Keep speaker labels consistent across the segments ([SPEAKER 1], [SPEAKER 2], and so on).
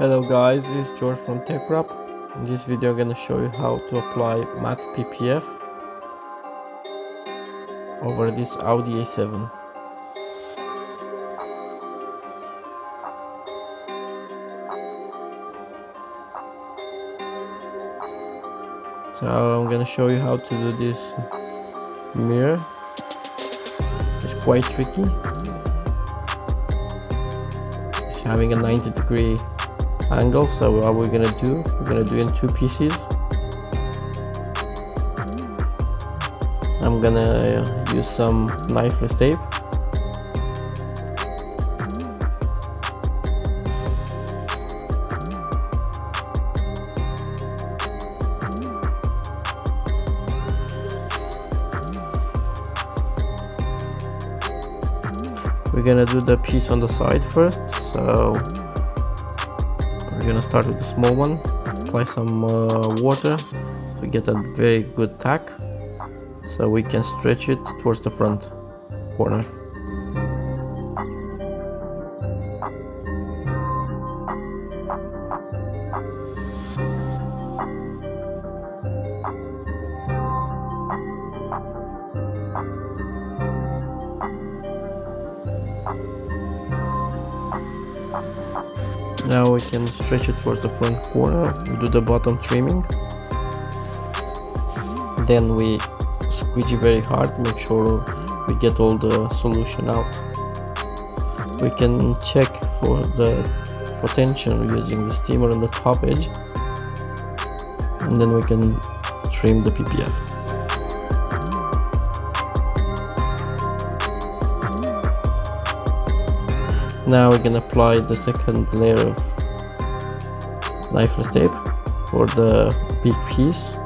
[SPEAKER 1] Hello guys, this is George from TeckWrap. In this video I'm gonna show you how to apply matte PPF over this Audi A7. So I'm gonna show you how to do this mirror. It's quite tricky. It's having a 90-degree angle, so what we're gonna do, we're gonna do in two pieces. I'm gonna use some knifeless tape. We're gonna do the piece on the side first, so we're gonna start with the small one. Apply some water to get a very good tack, so we can stretch it towards the front corner. Now we can stretch it towards the front corner. We do the bottom trimming. Then we squeegee very hard to make sure we get all the solution out. We can check for tension using the steamer on the top edge, and then we can trim the PPF. Now we're gonna apply the second layer of knifeless tape for the big piece.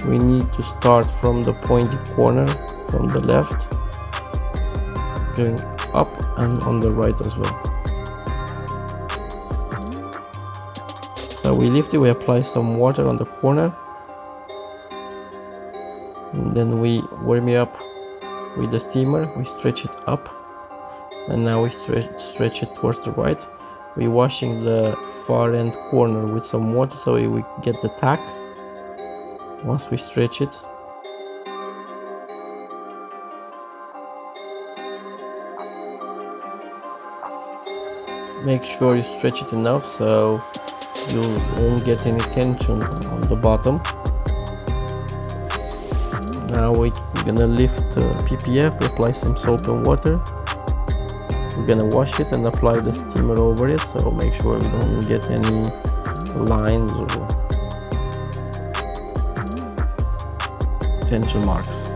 [SPEAKER 1] We need to start from the pointy corner from the left, going up and on the right as well. So we lift it, we apply some water on the corner, and then we warm it up with the steamer. We stretch it up, and now we stretch it towards the right. We're washing the far end corner with some water so we get the tack once we stretch it. Make sure you stretch it enough so you won't get any tension on the bottom. Now we're gonna lift the PPF, apply some soap and water. We're gonna wash it and apply the steamer over it, so make sure we don't get any lines or tension marks.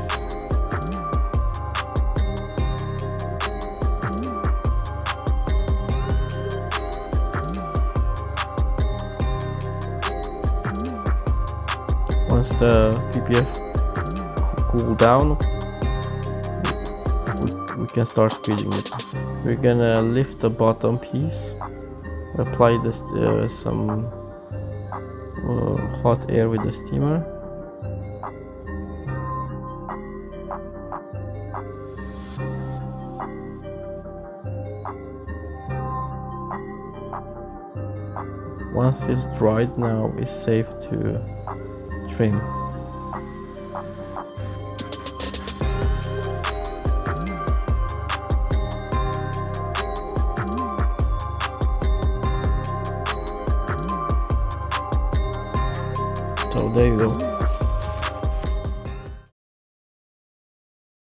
[SPEAKER 1] Once the PPF cool down, we can start squeezing it. We're gonna lift the bottom piece, apply this some hot air with the steamer. Once it's dried, now it's safe to trim. So there you go.